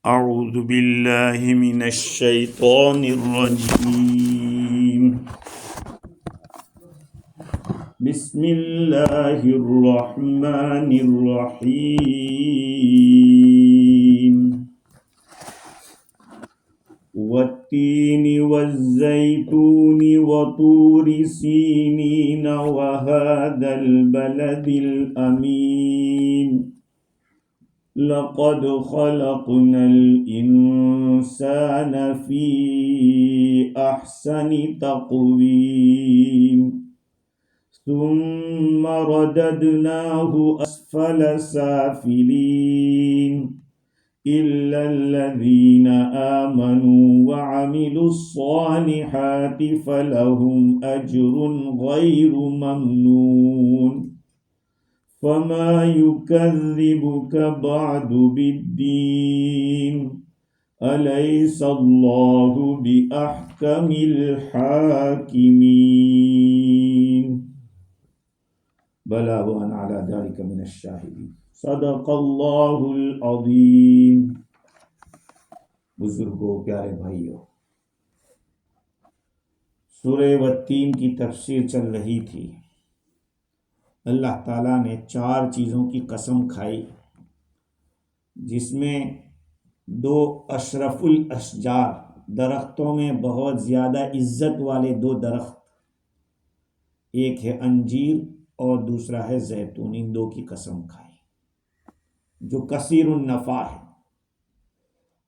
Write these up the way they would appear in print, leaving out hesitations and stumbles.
اعوذ باللہ من الشیطان الرجیم بسم اللہ الرحمن الرحیم والتین والزیتون وطور سینین وهذا البلد الامین لقد خلقنا الإنسان في أحسن تقويم ثم رددناه أسفل سافلين إلا الذين آمنوا وعملوا الصالحات فلهم أجر غير ممنون فما يكذبك بعد بالدين أليس الله بأحكم الحاكمين بلى وأنا على ذلك من الشاهدين صدق الله العظيم. بزرگوں، پیارے بھائیوں، سورہ والتین کی تفسیر چل رہی تھی. اللہ تعالیٰ نے 4 چیزوں کی قسم کھائی جس میں 2 اشرف الاشجار، درختوں میں بہت زیادہ عزت والے 2 درخت، ایک ہے انجیر اور دوسرا ہے زیتون. ان 2 کی قسم کھائی جو کثیر النفع ہے.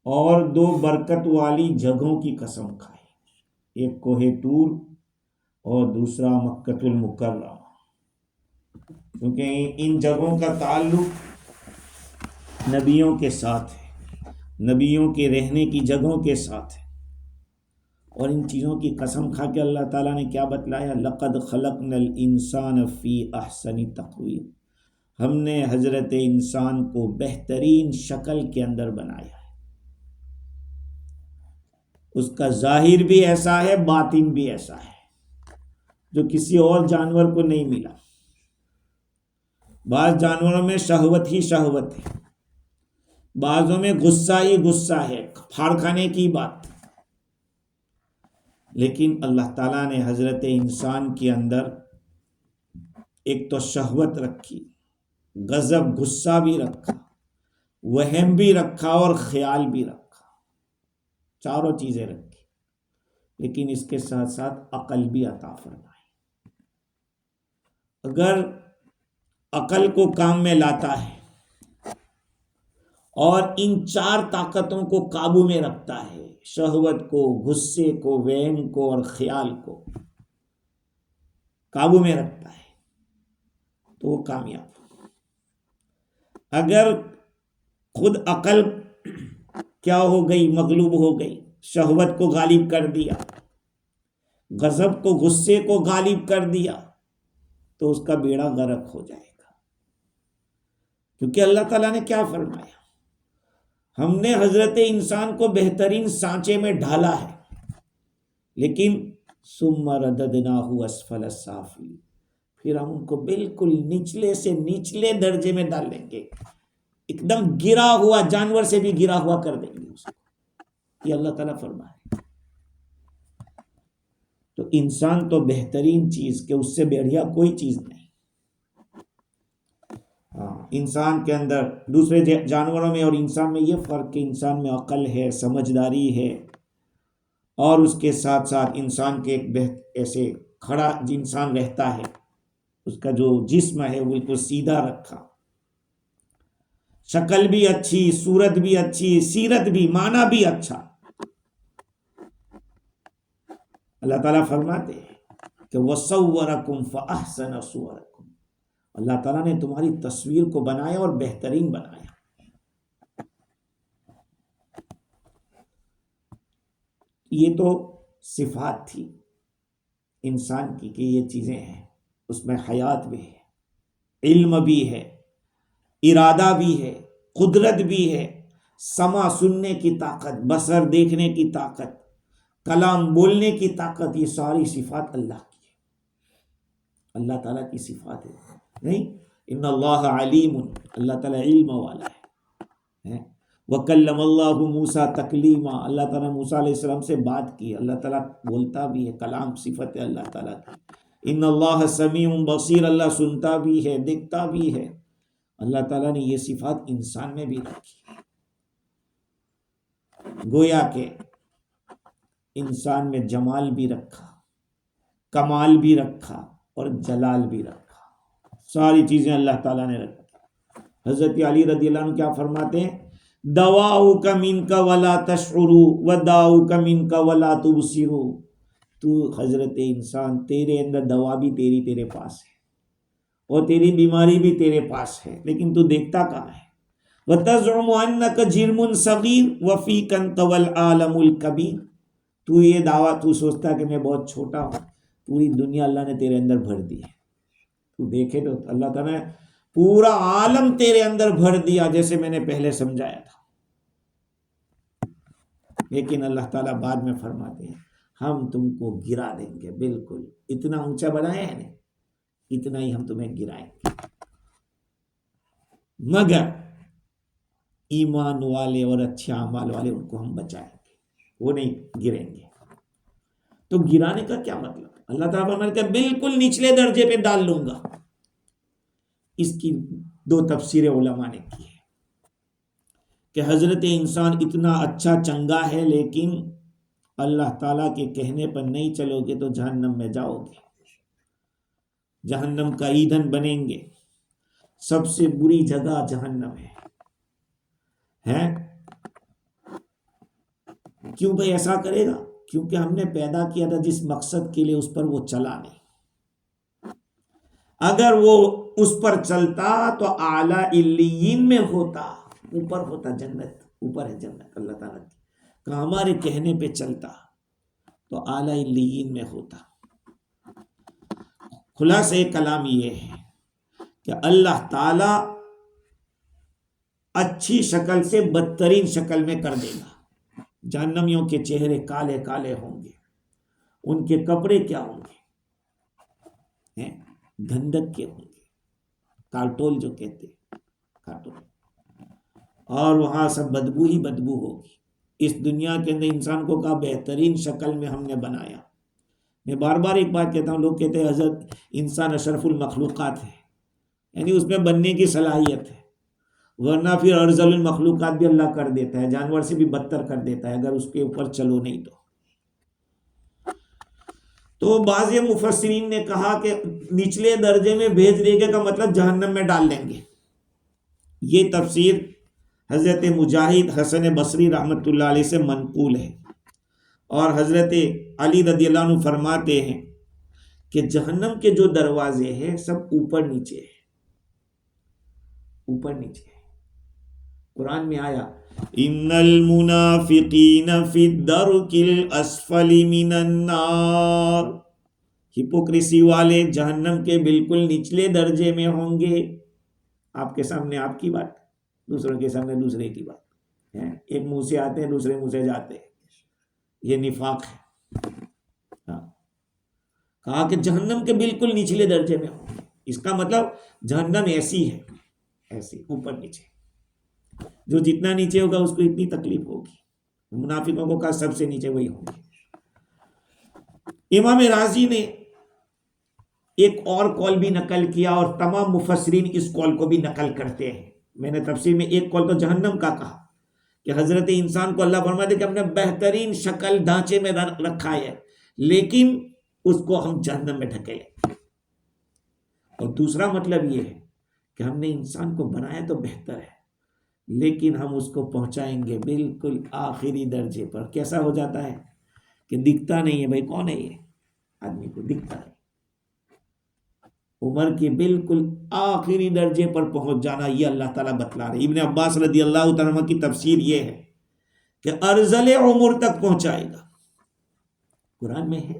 اور 2 برکت والی جگہوں کی قسم کھائی، ایک کوہ طور اور دوسرا مکۃ المکرمہ، کیونکہ ان جگہوں کا تعلق نبیوں کے ساتھ ہے، نبیوں کے رہنے کی جگہوں کے ساتھ ہے. اور ان چیزوں کی قسم کھا کے اللہ تعالیٰ نے کیا بتلایا؟ لقد خلقنا الانسان فی احسن تقویم. ہم نے حضرت انسان کو بہترین شکل کے اندر بنایا ہے. اس کا ظاہر بھی ایسا ہے، باطن بھی ایسا ہے جو کسی اور جانور کو نہیں ملا. بعض جانوروں میں شہوت ہی شہوت ہے، بعضوں میں غصہ ہی غصہ ہے، پھاڑ کھانے کی بات. لیکن اللہ تعالیٰ نے حضرت انسان کے اندر ایک تو شہوت رکھی، غضب غصہ بھی رکھا، وہم بھی رکھا اور خیال بھی رکھا. 4 چیزیں رکھی، لیکن اس کے ساتھ ساتھ عقل بھی عطا فرمائی. اگر عقل کو کام میں لاتا ہے اور ان 4 طاقتوں کو قابو میں رکھتا ہے، شہوت کو، غصے کو، وہم کو اور خیال کو قابو میں رکھتا ہے تو وہ کامیاب. اگر خود عقل کیا ہو گئی، مغلوب ہو گئی، شہوت کو غالب کر دیا، غضب کو، غصے کو غالب کر دیا، تو اس کا بیڑا غرق ہو جائے گا. کیونکہ اللہ تعالیٰ نے کیا فرمایا؟ ہم نے حضرت انسان کو بہترین سانچے میں ڈھالا ہے، لیکن ثم رددناہ اسفل السافلین، پھر ہم ان کو بالکل نچلے سے نچلے درجے میں ڈال دیں گے، ایک دم گرا ہوا، جانور سے بھی گرا ہوا کر دیں گے اس کو. یہ اللہ تعالیٰ فرمائے. تو انسان تو بہترین چیز کہ اس سے بڑھیا کوئی چیز نہیں. انسان کے اندر، دوسرے جانوروں میں اور انسان میں یہ فرق کہ انسان میں عقل ہے، سمجھداری ہے، اور اس کے ساتھ ساتھ انسان کے ایک ایسے کھڑا انسان رہتا ہے، اس کا جو جسم ہے وہ بالکل سیدھا رکھا، شکل بھی اچھی، صورت بھی اچھی، سیرت بھی، معنی بھی اچھا. اللہ تعالیٰ فرماتے ہیں کہ وَصَوَّرَكُمْ فَأَحْسَنَ صُوَرَكُمْ، اللہ تعالیٰ نے تمہاری تصویر کو بنایا اور بہترین بنایا. یہ تو صفات تھی انسان کی کہ یہ چیزیں ہیں، اس میں حیات بھی ہے، علم بھی ہے، ارادہ بھی ہے، قدرت بھی ہے، سمع سننے کی طاقت، بصر دیکھنے کی طاقت، کلام بولنے کی طاقت. یہ ساری صفات اللہ کی ہے، اللہ تعالیٰ کی صفات ہے. نہیں، ان اللہ علیم، اللہ تعالیٰ علم والا ہے. وَكَلَّمَ اللَّهُ مُوسَىٰ تَكْلِيمًا، اللہ تعالیٰ نے موسیٰ علیہ السلام سے بات کی. اللہ تعالیٰ بولتا بھی ہے، کلام صفت ہے اللہ تعالیٰ کی. ان اللہ سمیع بصیر، اللہ سنتا بھی ہے دیکھتا بھی ہے. اللہ تعالیٰ نے یہ صفات انسان میں بھی رکھی، گویا کہ انسان میں جمال بھی رکھا، کمال بھی رکھا اور جلال بھی رکھا. ساری چیزیں اللہ تعالیٰ نے رکھی. حضرت علی رضی اللہ عنہ کیا فرماتے ہیں؟ دواؤک منک ولا تشعر وداؤک منک ولا تبصر. تو حضرت انسان، تیرے اندر دوا بھی تیرے پاس ہے اور تیری بیماری بھی تیرے پاس ہے، لیکن تو دیکھتا کہاں ہے. وَتَزْعُمُ أَنَّكَ جِرْمٌ صَغِيرٌ وَفِيكَ انْطَوَى الْعَالَمُ الْكَبِيرُ. تو یہ دعویٰ، تو سوچتا کہ میں بہت چھوٹا ہوں، پوری دنیا اللہ نے تیرے اندر بھر دی ہے. تو دیکھے تو اللہ تعالیٰ نے پورا عالم تیرے اندر بھر دیا، جیسے میں نے پہلے سمجھایا تھا. لیکن اللہ تعالیٰ بعد میں فرماتے ہیں ہم تم کو گرا دیں گے. بالکل اتنا اونچا بنایا ہے نا، اتنا ہی ہم تمہیں گرائیں گے، مگر ایمان والے اور اچھے اعمال والے ان کو ہم بچائیں گے، وہ نہیں گریں گے. تو گرانے کا کیا مطلب؟ اللہ تعالیٰ فرماتے ہیں بالکل نچلے درجے پہ ڈال لوں گا. اس کی دو تفسیریں علماء نے کی ہے کہ حضرت انسان اتنا اچھا چنگا ہے، لیکن اللہ تعالیٰ کے کہنے پر نہیں چلو گے تو جہنم میں جاؤ گے، جہنم کا ایندھن بنیں گے. سب سے بری جگہ جہنم ہے. کیوں بھائی ایسا کرے گا؟ کیونکہ ہم نے پیدا کیا تھا جس مقصد کے لیے، اس پر وہ چلا نہیں. اگر وہ اس پر چلتا تو اعلیٰ علیین میں ہوتا، اوپر ہوتا، جنت اوپر ہے جنت اللہ تعالیٰ کی. کہ ہمارے کہنے پہ چلتا تو اعلیٰ علیین میں ہوتا. خلاصہ کلام یہ ہے کہ اللہ تعالیٰ اچھی شکل سے بدترین شکل میں کر دے گا. جہنمیوں کے چہرے کالے کالے ہوں گے، ان کے کپڑے کیا ہوں گے؟ گندک کے ہوں گے، کارٹول جو کہتے ہیں، کارٹول. اور وہاں سب بدبو ہی بدبو ہوگی. اس دنیا کے اندر انسان کو کہا بہترین شکل میں ہم نے بنایا. میں بار بار ایک بات کہتا ہوں، لوگ کہتے ہیں حضرت انسان اشرف المخلوقات ہے، یعنی اس میں بننے کی صلاحیت ہے، ورنہ پھر ارذل المخلوقات بھی اللہ کر دیتا ہے، جانور سے بھی بدتر کر دیتا ہے اگر اس کے اوپر چلو نہیں تو. تو بعض مفسرین نے کہا کہ نچلے درجے میں بھیج دے گا کا مطلب جہنم میں ڈال دیں گے. یہ تفسیر حضرت مجاہد حسن بصری رحمۃ اللہ علیہ سے منقول ہے. اور حضرت علی رضی اللہ عنہ فرماتے ہیں کہ جہنم کے جو دروازے ہیں سب اوپر نیچے ہیں، اوپر نیچے ہیں. قرآن میں آیا ان المنافقین فی الدرک الاسفل من النار، ہپوکریسی والے جہنم کے بالکل نچلے درجے میں ہوں گے. آپ کے سامنے آپ کی بات، دوسروں کے سامنے دوسرے کی بات، ایک منہ سے آتے ہیں دوسرے منہ سے جاتے ہیں. یہ نفاق ہے. کہا کہ جہنم کے بالکل نچلے درجے میں ہوں گے. اس کا مطلب جہنم ایسی ہے، ایسی اوپر نیچے، جو جتنا نیچے ہوگا اس کو اتنی تکلیف ہوگی. منافقوں کو کہا سب سے نیچے وہی ہوں گے. امام راضی نے ایک اور قول بھی نقل کیا اور تمام مفسرین اس قول کو بھی نقل کرتے ہیں. میں نے تفسیر میں ایک قول تو جہنم کا کہا کہ حضرت انسان کو اللہ فرماتے کہ ہم نے بہترین شکل ڈھانچے میں رکھا ہے، لیکن اس کو ہم جہنم میں ڈھکیلیں. اور دوسرا مطلب یہ ہے کہ ہم نے انسان کو بنایا تو بہتر ہے، لیکن ہم اس کو پہنچائیں گے بالکل آخری درجے پر. کیسا ہو جاتا ہے کہ دکھتا نہیں ہے. بھائی کون ہے یہ آدمی کو دکھتا ہے. عمر کے بالکل آخری درجے پر پہنچ جانا، یہ اللہ تعالیٰ بتلا رہے. ابن عباس رضی اللہ تعالیٰ کی تفسیر یہ ہے کہ ارذل عمر تک پہنچائے گا. قرآن میں ہے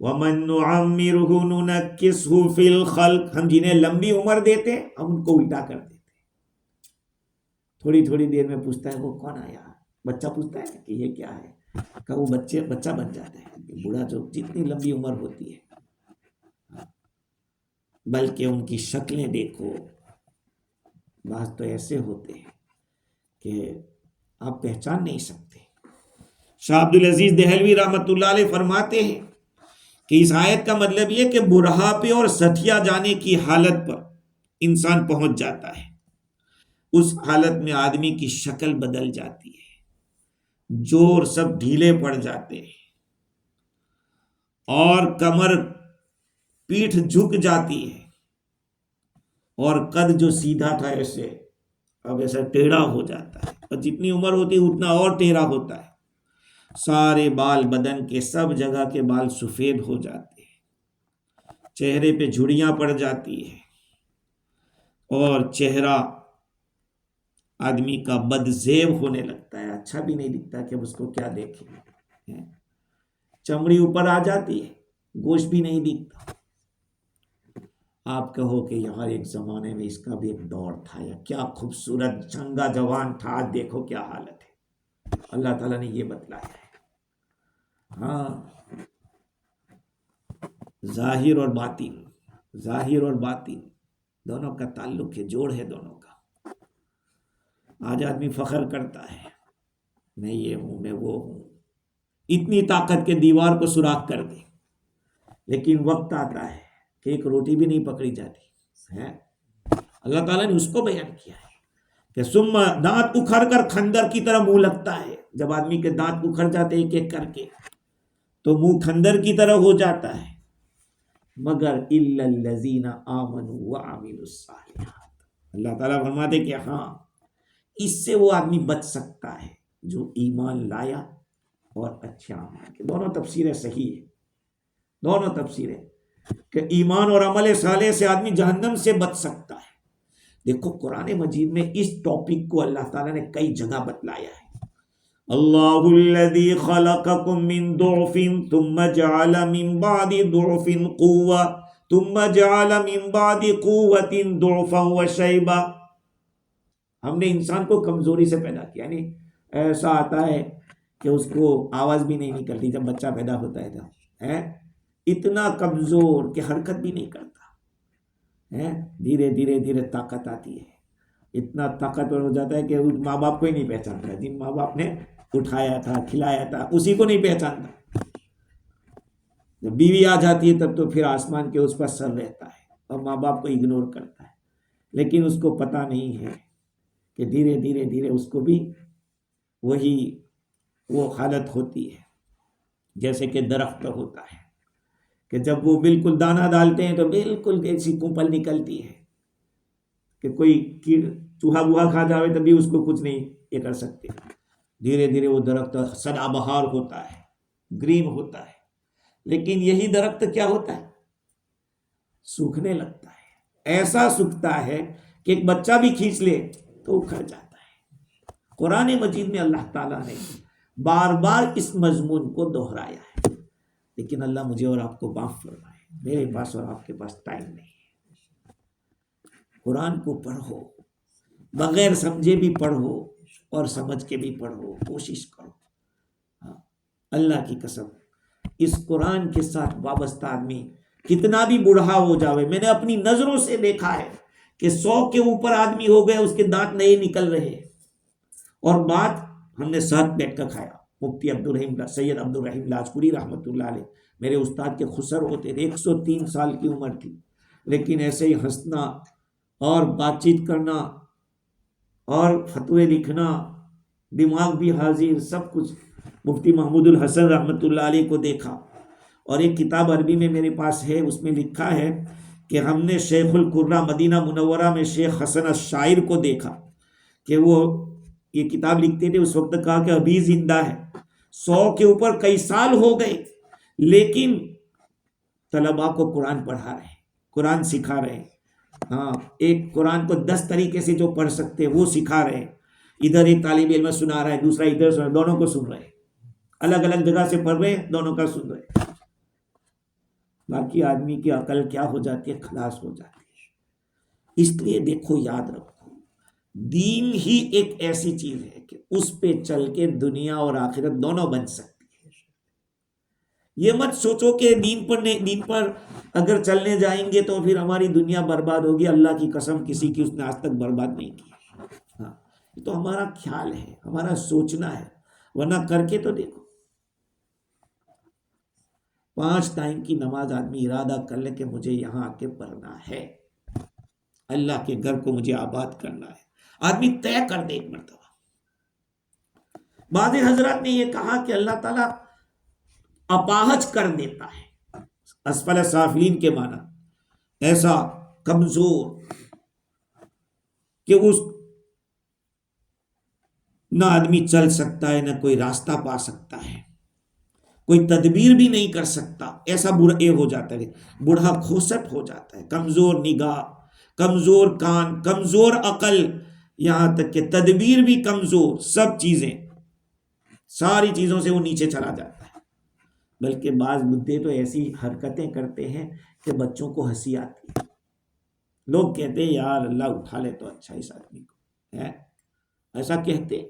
وَمَن نُعَمِّرْهُ نُنَكِّسْهُ فِي الْخَلْقِ، ہم جنہیں لمبی عمر دیتے ہیں ہم ان کو الٹا کر دیتے ہیں. تھوڑی تھوڑی دیر میں پوچھتا ہے وہ کون آیا، بچہ پوچھتا ہے کہ یہ کیا ہے، کہ وہ بچہ بن جاتا ہے. بوڑھا جو جتنی لمبی عمر ہوتی ہے، بلکہ ان کی شکلیں دیکھو. بعض تو ایسے ہوتے ہیں کہ آپ پہچان نہیں سکتے۔ شاہ عبدالعزیز دہلوی رحمۃ اللہ علیہ فرماتے ہیں کہ اس آیت کا مطلب یہ کہ بڑھاپے اور سٹھیا جانے کی حالت پر انسان پہنچ جاتا ہے، اس حالت میں آدمی کی شکل بدل جاتی ہے، جوڑ سب ڈھیلے پڑ جاتے ہیں اور کمر پیٹھ جھک جاتی ہے، اور قد جو سیدھا تھا ایسے اب ایسا ٹیڑھا ہو جاتا ہے، اور جتنی عمر ہوتی ہے اتنا اور ٹیڑھا ہوتا ہے۔ سارے بال بدن کے سب جگہ کے بال سفید ہو جاتے ہیں، چہرے پہ جھڑیاں پڑ جاتی ہے، اور چہرہ آدمی کا بدزیب ہونے لگتا ہے، اچھا بھی نہیں دکھتا کہ اس کو کیا دیکھیں، چمڑی اوپر آ جاتی ہے، گوشت بھی نہیں دکھتا۔ آپ کہو کہ یار ایک زمانے میں اس کا بھی ایک دور تھا، یا کیا خوبصورت چنگا جوان تھا، آج دیکھو کیا حالت ہے۔ اللہ تعالیٰ نے یہ بتلایا ہے۔ ہاں، ظاہر اور باطن دونوں کا تعلق ہے، جوڑ ہے دونوں کا۔ آج آدمی فخر کرتا ہے، میں یہ ہوں، میں وہ ہوں، اتنی طاقت کے دیوار کو سوراخ کر دے، لیکن وقت آتا ہے کہ ایک روٹی بھی نہیں پکڑی جاتی ہے۔ اللہ تعالیٰ نے اس کو بیان کیا ہے کہ ثم دانت اکھڑ کر خنجر کی طرح منہ لگتا ہے۔ جب آدمی کے دانت اکھڑ جاتے ایک ایک کر کے تو منہ خنجر کی طرح ہو جاتا ہے، مگر الا الذین آمنوا وعملوا الصالحات، اللہ تعالیٰ فرماتے کہ ہاں، اس سے وہ آدمی بچ سکتا ہے جو ایمان لایا اور اچھے اعمال کے۔ دونوں تفسیریں صحیح ہیں، دونوں تفسیریں، کہ ایمان اور عمل صالح سے آدمی جہنم سے بچ سکتا ہے۔ دیکھو قرآن مجید میں اس ٹاپک کو اللہ تعالیٰ نے کئی جگہ بتلایا ہے۔ اللہ الذی خلقکم من ضعف ثم جعل من بعد ضعف قوة ثم جعل من بعد قوة ضعفا وشیبا۔ ہم نے انسان کو کمزوری سے پیدا کیا، یعنی ایسا آتا ہے کہ اس کو آواز بھی نہیں نکلتی جب بچہ پیدا ہوتا ہے، تو اتنا کمزور کہ حرکت بھی نہیں کرتا، دھیرے دھیرے دھیرے طاقت آتی ہے، اتنا طاقتور ہو جاتا ہے کہ ماں باپ کو ہی نہیں پہچانتا، جن ماں باپ نے اٹھایا تھا کھلایا تھا اسی کو نہیں پہچانتا۔ جب بیوی آ جاتی ہے تب تو پھر آسمان کے اس پر سر رہتا ہے اور ماں باپ کو اگنور کرتا ہے، لیکن اس کو پتہ نہیں ہے کہ دھیرے دھیرے دھیرے اس کو بھی وہ حالت ہوتی ہے جیسے کہ درخت ہوتا ہے کہ جب وہ بالکل دانہ ڈالتے ہیں تو بالکل ایسی کونپل نکلتی ہے کہ کوئی چوہا ووہا کھا جاوے تب بھی اس کو کچھ نہیں یہ کر سکتے۔ دھیرے دھیرے وہ درخت سدا بہار ہوتا ہے، گرین ہوتا ہے، لیکن یہی درخت کیا ہوتا ہے؟ سوکھنے لگتا ہے، ایسا سوکھتا ہے کہ ایک بچہ بھی کھینچ لے تو اکھڑ جاتا ہے۔ قرآن مجید میں اللہ تعالیٰ نے بار بار اس مضمون کو دہرایا ہے، لیکن اللہ مجھے اور آپ کو معاف فرمائے، میرے پاس اور آپ کے پاس ٹائم نہیں ہے۔ قرآن کو پڑھو، بغیر سمجھے بھی پڑھو اور سمجھ کے بھی پڑھو، کوشش کرو۔ اللہ کی قسم، اس قرآن کے ساتھ وابستہ آدمی کتنا بھی بوڑھا ہو جاوے، میں نے اپنی نظروں سے دیکھا ہے کہ 100 کے اوپر آدمی ہو گئے، اس کے دانت نہیں نکل رہے، اور بات ہم نے ساتھ بیٹھ کر کھایا۔ مفتی سید عبدالرحیم لاجپوری رحمۃ اللہ علیہ میرے استاد کے خسر ہوتے تھے، 103 سال کی عمر تھی، لیکن ایسے ہی ہنسنا اور بات چیت کرنا اور فتوے لکھنا، دماغ بھی حاضر، سب کچھ۔ مفتی محمود الحسن رحمۃ اللہ علیہ کو دیکھا، اور ایک کتاب عربی میں میرے پاس ہے، اس میں لکھا ہے کہ ہم نے شیخ القرہ مدینہ منورہ میں شیخ حسن الشاعر کو دیکھا کہ وہ یہ کتاب لکھتے تھے، اس وقت کہا کہ ابھی زندہ ہے، 100 کے اوپر کئی سال ہو گئے، لیکن طلباء کو قرآن پڑھا رہے ہیں، قرآن سکھا رہے ہیں۔ ہاں، ایک قرآن کو 10 طریقے سے جو پڑھ سکتے ہیں وہ سکھا رہے ہیں، ادھر ایک طالب علم سنا رہا ہے، دوسرا ادھر سنا، دونوں کو سن رہے ہیں، الگ الگ جگہ سے پڑھ رہے ہیں، دونوں کا سن رہے ہیں۔ باقی آدمی کی عقل کیا ہو جاتی ہے؟ خلاص ہو جاتی ہے۔ اس لیے دیکھو، یاد رکھو، دین ہی ایک ایسی چیز ہے کہ اس پہ چل کے دنیا اور آخرت دونوں بن سکتی ہے۔ یہ مت سوچو کہ دین پر اگر چلنے جائیں گے تو پھر ہماری دنیا برباد ہوگی، اللہ کی قسم کسی کی اس نے آج تک برباد نہیں کی۔ ہاں، یہ تو ہمارا خیال ہے، ہمارا سوچنا ہے، ورنہ کر کے تو دیکھو۔ 5 ٹائم کی نماز آدمی ارادہ کر لے کہ مجھے یہاں آ کے پڑھنا ہے، اللہ کے گھر کو مجھے آباد کرنا ہے، آدمی طے کر دے ایک مرتبہ۔ بعض حضرات نے یہ کہا کہ اللہ تعالیٰ اپاہج کر دیتا ہے، اسفل سافلین کے معنی ایسا کمزور کہ اس نہ آدمی چل سکتا ہے، نہ کوئی راستہ پا سکتا ہے، کوئی تدبیر بھی نہیں کر سکتا، ایسا برا ہو جاتا ہے، بوڑھا کھوسٹ ہو جاتا ہے، کمزور نگاہ، کمزور کان، کمزور عقل، یہاں تک کہ تدبیر بھی کمزور، سب چیزیں، ساری چیزوں سے وہ نیچے چلا جاتا ہے۔ بلکہ بعض بڈھے تو ایسی حرکتیں کرتے ہیں کہ بچوں کو ہنسی آتی ہے، لوگ کہتے ہیں یار اللہ اٹھا لے تو اچھا اس آدمی کو ہے، ایسا کہتے۔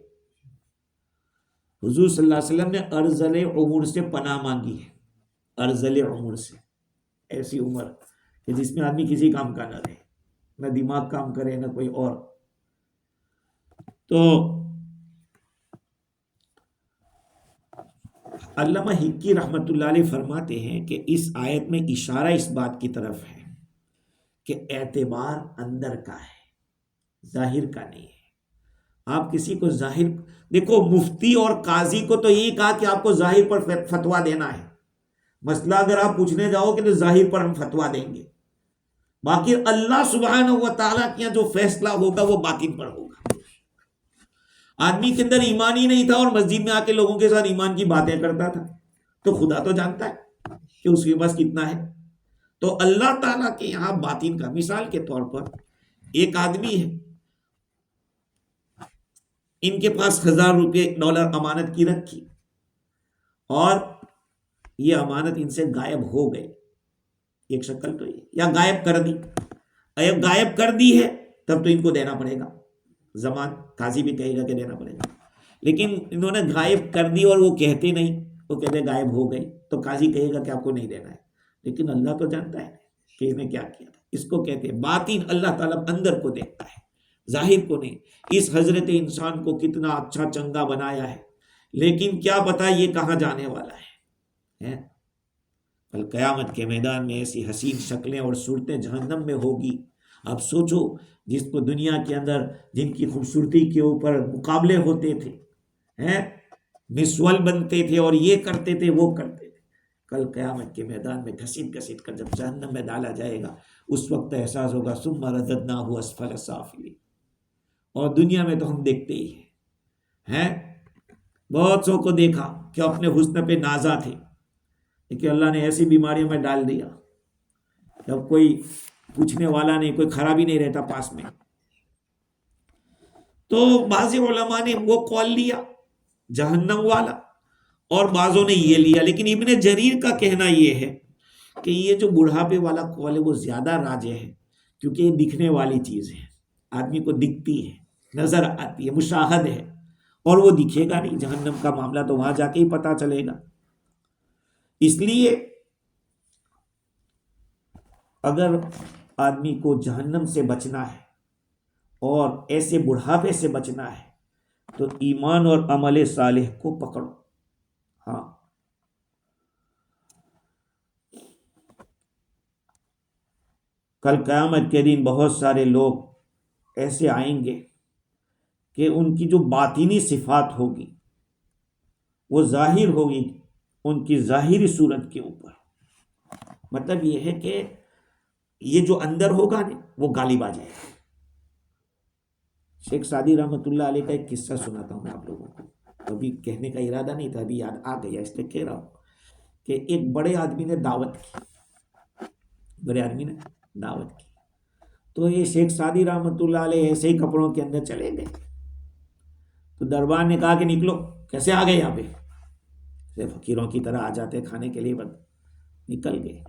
حضور صلی اللہ علیہ وسلم نے ارذل عمر سے پناہ مانگی ہے، ارذل عمر سے، ایسی عمر کہ جس میں آدمی کسی کام کا نہ رہے، نہ دماغ کام کرے نہ کوئی اور۔ تو علامہ حقی رحمۃ اللہ علیہ فرماتے ہیں کہ اس آیت میں اشارہ اس بات کی طرف ہے کہ اعتبار اندر کا ہے، ظاہر کا نہیں ہے۔ آپ کسی کو ظاہر، دیکھو مفتی اور قاضی کو تو یہی کہا کہ آپ کو ظاہر پر فتویٰ دینا ہے، مسئلہ اگر آپ پوچھنے جاؤ کہ تو ظاہر پر ہم فتویٰ دیں گے، باقی اللہ سبحانہ و تعالیٰ کا جو فیصلہ ہوگا وہ باطن پر ہوگا۔ آدمی کے اندر ایمان ہی نہیں تھا اور مسجد میں آ کے لوگوں کے ساتھ ایمان کی باتیں کرتا تھا، تو خدا تو جانتا ہے کہ اس کے پاس کتنا ہے۔ تو اللہ تعالیٰ کے یہاں باطن کا، مثال کے طور پر ایک آدمی ہے، ان کے پاس 1000 روپے ڈالر امانت کی رکھی اور یہ امانت ان سے غائب ہو گئی، ایک شکل تو یہ، یا غائب کر دی، اگر غائب کر دی ہے تب تو ان کو دینا پڑے گا، زمان قاضی بھی کہے گا کہ دینا پڑے گا، لیکن انہوں نے غائب کر دی اور وہ کہتے نہیں، وہ کہتے غائب ہو گئی، تو قاضی کہے گا کہ آپ کو نہیں دینا ہے، لیکن اللہ تو جانتا ہے کہ اس نے کیا کیا تھا۔ اس کو کہتے ہیں باطن، اللہ تعالیٰ اندر کو دیکھتا ہے، ظاہر کو نہیں۔ اس حضرت انسان کو کتنا اچھا چنگا بنایا ہے، لیکن کیا پتا یہ کہاں جانے والا ہے۔ کل قیامت کے میدان میں ایسی حسین شکلیں اور صورتیں جہنم میں ہوگی۔ آپ سوچو، جس کو دنیا کے اندر جن کی خوبصورتی کے اوپر مقابلے ہوتے تھے، مسول بنتے تھے اور یہ کرتے تھے وہ کرتے تھے، کل قیامت کے میدان میں گھسیٹ گھسیٹ کر جب جہنم میں ڈالا جائے گا، اس وقت احساس ہوگا ثم رددناہ اسفل سافلین۔ اور دنیا میں تو ہم دیکھتے ہی ہیں، بہت سو کو دیکھا کہ اپنے حسن پہ نازا تھے، لیکن اللہ نے ایسی بیماریوں میں ڈال دیا جب کوئی پوچھنے والا نہیں، کوئی کھڑا بھی نہیں رہتا پاس میں۔ تو بعض علماء نے وہ قول لیا جہنم والا اور بعضوں نے یہ لیا، لیکن ابن جریر کا کہنا یہ ہے کہ یہ جو بڑھاپے والا قول ہے وہ زیادہ راجح ہے، کیونکہ یہ دکھنے والی چیز ہے، آدمی کو دکھتی ہے، نظر آتی ہے، مشاہد ہے، اور وہ دکھے گا نہیں۔ جہنم کا معاملہ تو وہاں جا کے ہی پتا چلے گا۔ اس لیے اگر آدمی کو جہنم سے بچنا ہے اور ایسے بڑھاپے سے بچنا ہے تو ایمان اور عمل صالح کو پکڑو۔ ہاں، کل قیامت کے دن بہت سارے لوگ ایسے آئیں گے کہ ان کی جو باطنی صفات ہوگی وہ ظاہر ہوگی ان کی ظاہری صورت کے اوپر، مطلب یہ ہے کہ یہ جو اندر ہوگا نا وہ غالب آ جائے گا۔ شیخ سعدی رحمۃ اللہ علیہ کا ایک قصہ سناتا ہوں میں آپ لوگوں کو، ابھی کہنے کا ارادہ نہیں تھا، ابھی یاد آ گیا اس لیے کہہ رہا ہوں کہ ایک بڑے آدمی نے دعوت کی، تو یہ شیخ سعدی رحمۃ اللہ علیہ ایسے ہی کپڑوں کے اندر چلے گئے، تو دربار نے کہا کہ نکلو۔ کیسے آ گئے یہاں پہ؟ فقیروں کی طرح آ جاتے کھانے کے لیے، بس نکل گئے،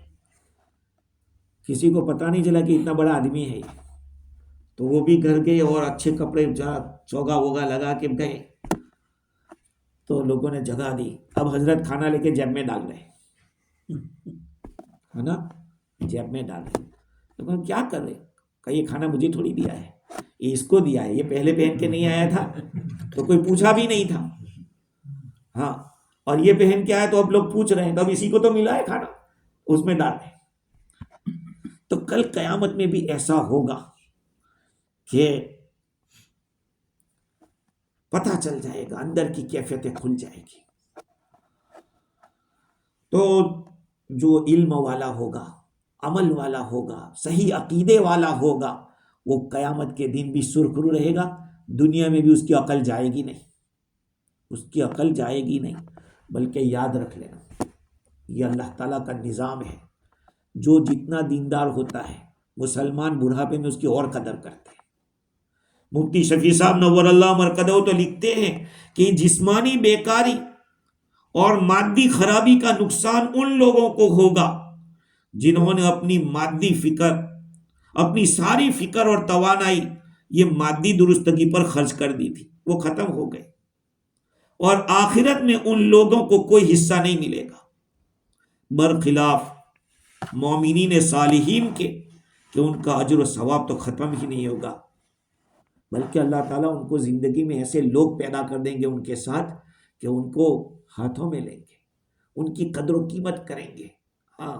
کسی کو پتہ نہیں چلا کہ اتنا بڑا آدمی ہے یہ۔ تو وہ بھی گھر گئے اور اچھے کپڑے چوگا ووگا لگا کے گئے، تو لوگوں نے جگہ دی، اب حضرت کھانا لے کے جیب میں ڈال رہے، کھانا جیب میں ڈال رہے، تو کیا کر رہے؟ کہ یہ کھانا مجھے تھوڑی دیا ہے، یہ اس کو دیا ہے، یہ پہلے پہن کے نہیں آیا تھا تو کوئی پوچھا بھی نہیں تھا، ہاں، اور یہ پہن کے آیا تو اب لوگ پوچھ رہے ہیں، تو اب اسی کو تو ملا ہے کھانا، اس میں ڈالیں۔ تو کل قیامت میں بھی ایسا ہوگا کہ پتہ چل جائے گا، اندر کی کیفیتیں کھل جائے گی۔ تو جو علم والا ہوگا، عمل والا ہوگا، صحیح عقیدے والا ہوگا، وہ قیامت کے دن بھی سرخرو رہے گا، دنیا میں بھی اس کی عقل جائے گی نہیں، اس کی عقل جائے گی نہیں۔ بلکہ یاد رکھ لینا، یہ اللہ تعالیٰ کا نظام ہے، جو جتنا دیندار ہوتا ہے مسلمان بڑھاپے میں اس کی اور قدر کرتے ہیں۔ مفتی شفیع صاحب نور اللہ مرقدہ تو لکھتے ہیں کہ جسمانی بیکاری اور مادی خرابی کا نقصان ان لوگوں کو ہوگا جنہوں نے اپنی مادی فکر، اپنی ساری فکر اور توانائی یہ مادی درستگی پر خرچ کر دی تھی، وہ ختم ہو گئے، اور آخرت میں ان لوگوں کو کوئی حصہ نہیں ملے گا، برخلاف مومنین صالحین کے، کہ ان کا اجر و ثواب تو ختم ہی نہیں ہوگا، بلکہ اللہ تعالیٰ ان کو زندگی میں ایسے لوگ پیدا کر دیں گے ان کے ساتھ کہ ان کو ہاتھوں میں لیں گے، ان کی قدر و قیمت کریں گے۔ ہاں،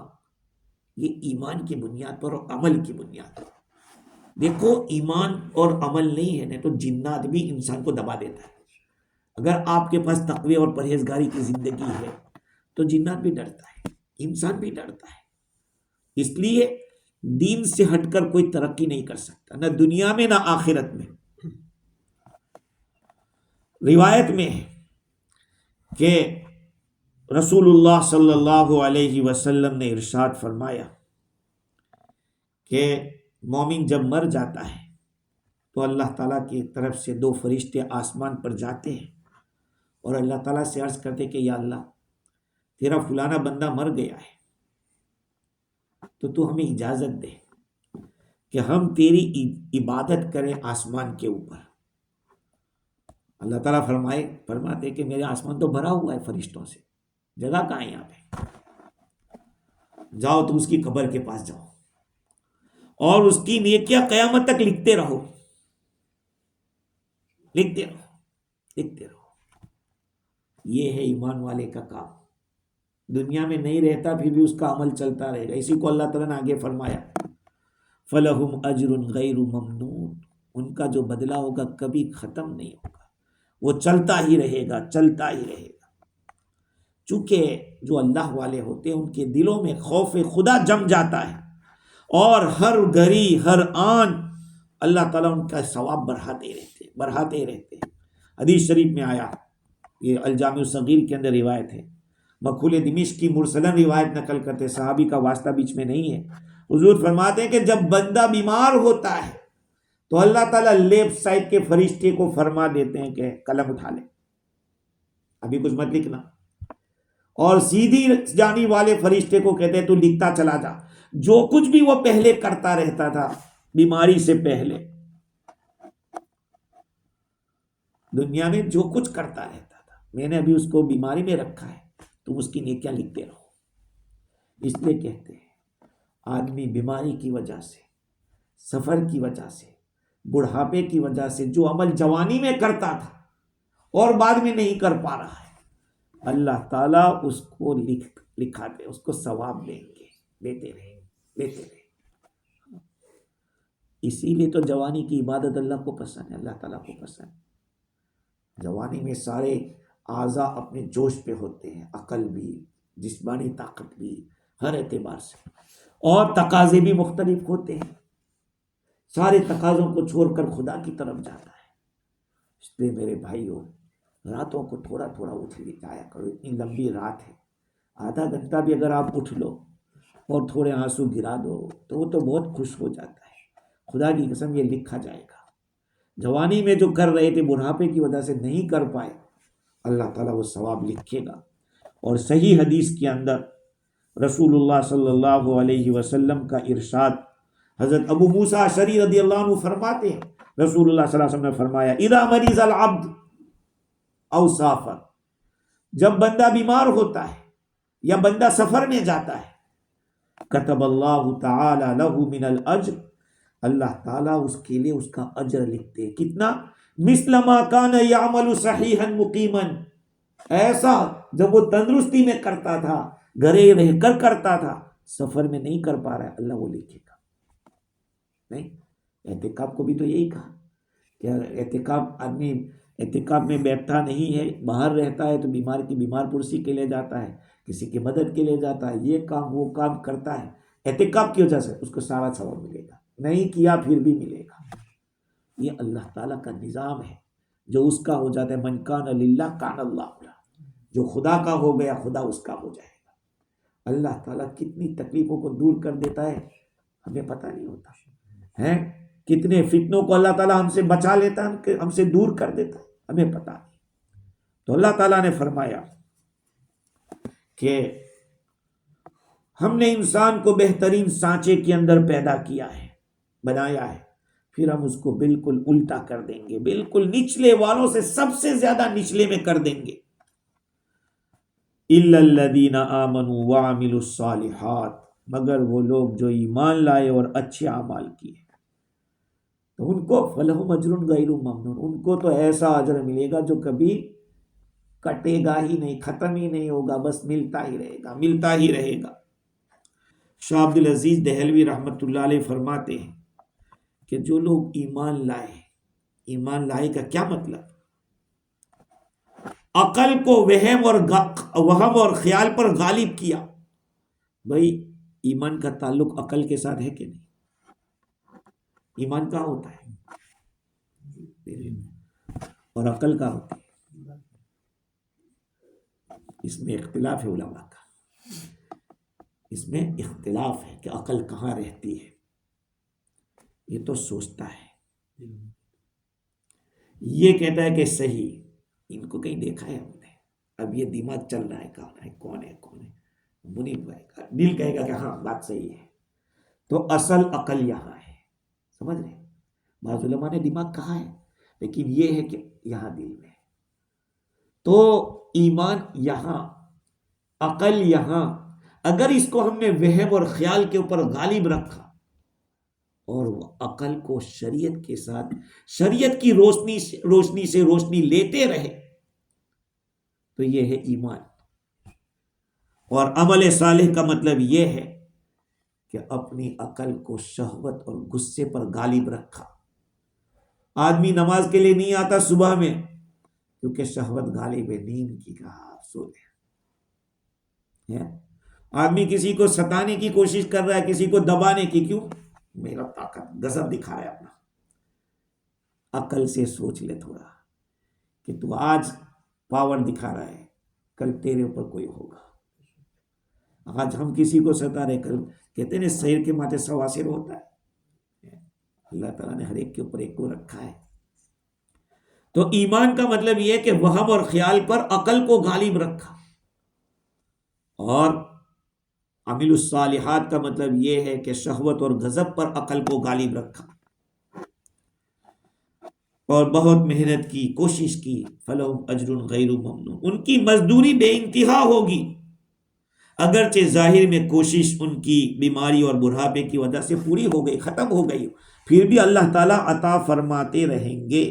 یہ ایمان کی بنیاد پر اور عمل کی بنیاد پر۔ دیکھو، ایمان اور عمل نہیں ہے نا تو جنات بھی انسان کو دبا دیتا ہے۔ اگر آپ کے پاس تقوی اور پرہیزگاری کی زندگی ہے تو جنات بھی ڈرتا ہے، انسان بھی ڈرتا ہے۔ اس لیے دین سے ہٹ کر کوئی ترقی نہیں کر سکتا، نہ دنیا میں نہ آخرت میں۔ روایت میں ہے کہ رسول اللہ صلی اللہ علیہ وسلم نے ارشاد فرمایا کہ مومن جب مر جاتا ہے تو اللہ تعالیٰ کی طرف سے 2 فرشتے آسمان پر جاتے ہیں اور اللہ تعالیٰ سے عرض کرتے کہ یا اللہ، تیرا فلانا بندہ مر گیا ہے، تو ہمیں اجازت دے کہ ہم تیری عبادت کریں آسمان کے اوپر۔ اللہ تعالیٰ فرماتے کہ میرے آسمان تو بھرا ہوا ہے فرشتوں سے، جگہ کہاں ہے یہاں پہ؟ جاؤ تم اس کی قبر کے پاس جاؤ اور اس کی نیکیاں قیامت تک لکھتے رہو، لکھتے رہو، لکھتے رہو۔ یہ ہے ایمان والے کا کام۔ دنیا میں نہیں رہتا پھر بھی اس کا عمل چلتا رہے گا۔ اسی کو اللہ تعالیٰ نے آگے فرمایا فَلَهُمْ أَجْرٌ غَيْرُ مَمْنُونَ، ان کا جو بدلہ ہوگا کبھی ختم نہیں ہوگا، وہ چلتا ہی رہے گا، چلتا ہی رہے گا۔ چونکہ جو اللہ والے ہوتے ہیں ان کے دلوں میں خوف خدا جم جاتا ہے، اور ہر گھڑی ہر آن اللہ تعالیٰ ان کا ثواب بڑھاتے رہتے ہیں۔ حدیث شریف میں آیا، یہ الجامع الصغیر کے اندر روایت ہے، مقبول دمشق کی مرسلن روایت نقل کرتے، صحابی کا واسطہ بیچ میں نہیں ہے۔ حضور فرماتے ہیں کہ جب بندہ بیمار ہوتا ہے تو اللہ تعالیٰ لیفٹ سائڈ کے فرشتے کو فرما دیتے ہیں کہ قلم اٹھا لے، ابھی کچھ مت لکھنا، اور سیدھی جانب والے فرشتے کو کہتے ہیں تو لکھتا چلا جا۔ جو کچھ بھی وہ پہلے کرتا رہتا تھا بیماری سے پہلے، دنیا میں جو کچھ کرتا رہتا تھا، میں نے ابھی اس کو بیماری میں رکھا ہے، تم اس کی نیکیاں لکھتے رہو۔ اس لیے کہتے ہیں آدمی بیماری کی وجہ سے، سفر کی وجہ سے، بڑھاپے کی وجہ سے جو عمل جوانی میں کرتا تھا اور بعد میں نہیں کر پا رہا ہے، اللہ تعالیٰ اس کو لکھاتے، اس کو ثواب دیں گے، لیتے رہے۔ اسی لیے تو جوانی کی عبادت اللہ کو پسند ہے، اللہ تعالیٰ کو پسند ہے۔ جوانی میں سارے اعضاء اپنے جوش پہ ہوتے ہیں، عقل بھی، جسمانی طاقت بھی، ہر اعتبار سے، اور تقاضے بھی مختلف ہوتے ہیں، سارے تقاضوں کو چھوڑ کر خدا کی طرف جاتا ہے۔ اس لیے میرے بھائیوں، راتوں کو تھوڑا تھوڑا اٹھ جایا کرو، اتنی لمبی رات ہے، آدھا گھنٹہ بھی اگر آپ اٹھ لو اور تھوڑے آنسو گرا دو تو وہ تو بہت خوش ہو جاتا ہے۔ خدا کی قسم یہ لکھا جائے گا۔ جوانی میں جو کر رہے تھے بڑھاپے کی وجہ سے نہیں کر پائے، اللہ تعالیٰ وہ ثواب لکھے گا۔ اور صحیح حدیث کے اندر رسول اللہ صلی اللہ علیہ وسلم کا ارشاد، حضرت ابو موسیٰ اشعری رضی اللہ عنہ فرماتے ہیں، رسول اللہ صلی اللہ علیہ وسلم نے فرمایا اذا مریض العبد او سافر، جب بندہ بیمار ہوتا ہے یا بندہ سفر میں جاتا ہے، کتب اللہ تعالی له من الاجر اللہ تعالیٰ اس کے لیے اس کا اجر لکھتے ہیں. کتنا؟ مثل ما کان یعمل صحیحا مقیما، ایسا جب وہ تندرستی میں کرتا تھا، گھرے رہ کر کرتا تھا، سفر میں نہیں کر پا رہا ہے، اللہ وہ لکھے گا. نہیں، اعتکاف کو بھی تو یہی کہا کہ اعتکاف، آدمی اعتکاف میں بیٹھتا نہیں ہے، باہر رہتا ہے تو بیمار پرسی کے لیے جاتا ہے، کسی کی مدد کے لیے جاتا ہے، یہ کام وہ کام کرتا ہے، اعتکاف کی وجہ سے اس کو سارا ثواب ملے گا، نہیں کیا پھر بھی ملے گا. یہ اللہ تعالیٰ کا نظام ہے. جو اس کا ہو جاتا ہے، من کان للہ کان اللہ لہ، جو خدا کا ہو گیا خدا اس کا ہو جائے گا. اللہ تعالیٰ کتنی تکلیفوں کو دور کر دیتا ہے ہمیں پتہ نہیں ہوتا ہے، کتنے فتنوں کو اللہ تعالیٰ ہم سے بچا لیتا ہے، ہم سے دور کر دیتا ہے، ہمیں پتہ نہیں. تو اللہ تعالیٰ نے فرمایا کہ ہم نے انسان کو بہترین سانچے کے اندر پیدا کیا ہے، بنایا ہے، پھر ہم اس کو بالکل الٹا کر دیں گے، بالکل نچلے والوں سے سب سے زیادہ نچلے میں کر دیں گے. الا الذین آمنوا وعملوا الصالحات، مگر وہ لوگ جو ایمان لائے اور اچھے اعمال کیے، تو ان کو فلہم اجر غیر ممنون، ان کو تو ایسا اجر ملے گا جو کبھی کٹے گا ہی نہیں، ختم ہی نہیں ہوگا، بس ملتا ہی رہے گا، ملتا ہی رہے گا. شاہ عبد العزیز دہلوی رحمۃ اللہ علیہ فرماتے ہیں کہ جو لوگ ایمان لائے، ایمان لائے کا کیا مطلب؟ عقل کو وہم اور خیال پر غالب کیا. بھائی ایمان کا تعلق عقل کے ساتھ ہے کہ نہیں؟ ایمان کہاں ہوتا ہے؟ اور عقل کہاں ہوتی ہے؟ اس میں اختلاف ہے علماء کا، اس میں اختلاف ہے کہ عقل کہاں رہتی ہے. یہ تو سوچتا ہے، یہ کہتا ہے کہ صحیح، ان کو کہیں دیکھا ہے ہم نے، اب یہ دماغ چل رہا ہے کون ہے منیب بھائی کا دل کہے گا کہ ہاں بات صحیح ہے. تو اصل عقل یہاں ہے، سمجھ رہے؟ بعض علماء نے دماغ کہا ہے، لیکن یہ ہے کہ یہاں دل میں. تو ایمان یہاں، عقل یہاں. اگر اس کو ہم نے وہم اور خیال کے اوپر غالب رکھا اور وہ عقل کو شریعت کے ساتھ، شریعت کی روشنی سے روشنی لیتے رہے، تو یہ ہے ایمان. اور عمل صالح کا مطلب یہ ہے کہ اپنی عقل کو شہوت اور غصے پر غالب رکھا. آدمی نماز کے لیے نہیں آتا صبح میں کیونکہ شہوت غالب ہے، نیند کی کہا آپ سو لیں. آدمی کسی کو ستانے کی کوشش کر رہا ہے، کسی کو دبانے کی، کیوں؟ میرا طاقت غضب دکھا رہا ہے اپنا. عقل سے سوچ لے تھوڑا کہ تو آج پاور دکھا رہا ہے، کل تیرے اوپر کوئی ہوگا. آج ہم کسی کو ستا رہے، کل کہتے ہیں شیر کے ماتھے سواسر ہوتا ہے. اللہ تعالیٰ نے ہر ایک کے اوپر ایک کو رکھا ہے. تو ایمان کا مطلب یہ ہے کہ وہم اور خیال پر عقل کو غالب رکھا. اور عمل الصالحات کا مطلب یہ ہے کہ شہوت اور غضب پر عقل کو غالب رکھا اور بہت محنت کی، کوشش کی. فلہم اجر غیر ممنون، ان کی مزدوری بے انتہا ہوگی. اگرچہ ظاہر میں کوشش ان کی بیماری اور بڑھاپے کی وجہ سے پوری ہو گئی، ختم ہو گئی، پھر بھی اللہ تعالیٰ عطا فرماتے رہیں گے.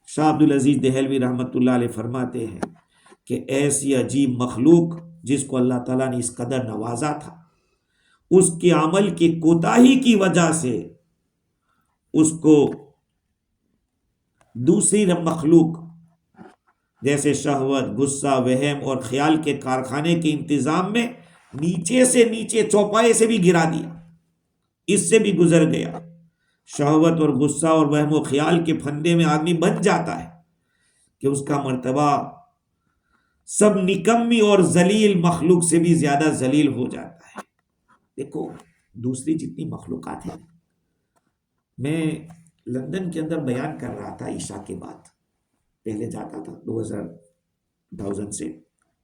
شاہ عبد العزیز دہلوی رحمۃ اللہ علیہ فرماتے ہیں کہ ایسی عجیب مخلوق جس کو اللہ تعالیٰ نے اس قدر نوازا تھا، اس کے عمل کی کوتاہی کی وجہ سے اس کو دوسری مخلوق جیسے شہوت، غصہ، وہم اور خیال کے کارخانے کے انتظام میں نیچے سے نیچے چوپائے سے بھی گرا دیا، اس سے بھی گزر گیا. شہوت اور غصہ اور وہم و خیال کے پھندے میں آدمی بن جاتا ہے کہ اس کا مرتبہ سب نکمی اور ذلیل مخلوق سے بھی زیادہ ذلیل ہو جاتا ہے. دیکھو دوسری جتنی مخلوقات ہیں، میں لندن کے اندر بیان کر رہا تھا عشاء کے بعد، پہلے جاتا تھا 2000 سے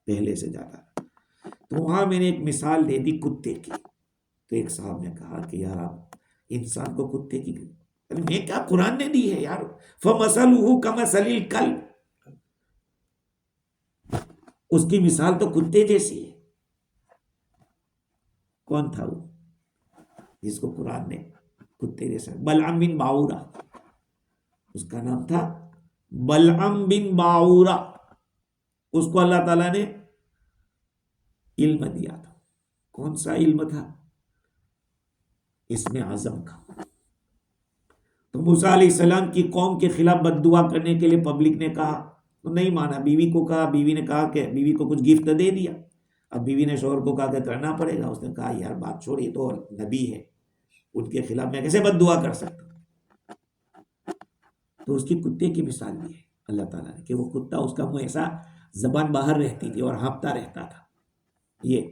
پہلے سے جاتا تھا، تو وہاں میں نے ایک مثال دے دی کتے کی. تو ایک صاحب نے کہا کہ یار آپ انسان کو کتے کی، میں کیا قرآن نے دی ہے یار، فَمَثَلُهُ كَمَثَلِ الْكَلْبِ، اس کی مثال تو کتے جیسی ہے. کون تھا وہ؟ جس کو قرآن نے کتے جیسا، بلعم بن باورا، اس کا نام تھا بلعم بن باورا، اس کو اللہ تعالیٰ نے علم دیا تھا. کون سا علم تھا؟ اسم اعظم کا. تو موسیٰ علیہ السلام کی قوم کے خلاف بد دعا کرنے کے لیے پبلک نے کہا تو نہیں مانا. بیوی کو کہا، بیوی نے کہا کہ بیوی کو کچھ گفٹ دے دیا. اب بیوی نے شوہر کو کہا کہ کرنا پڑے گا. اس نے کہا یار بات چھوڑی، تو نبی ہے، ان کے خلاف میں کیسے بد دعا کر سکتا ہوں. تو اس کی کتے کی مثال دی ہے اللہ تعالیٰ نے کہ وہ کتا، اس کا منہ ایسا زبان باہر رہتی تھی اور ہانپتا رہتا تھا. یہ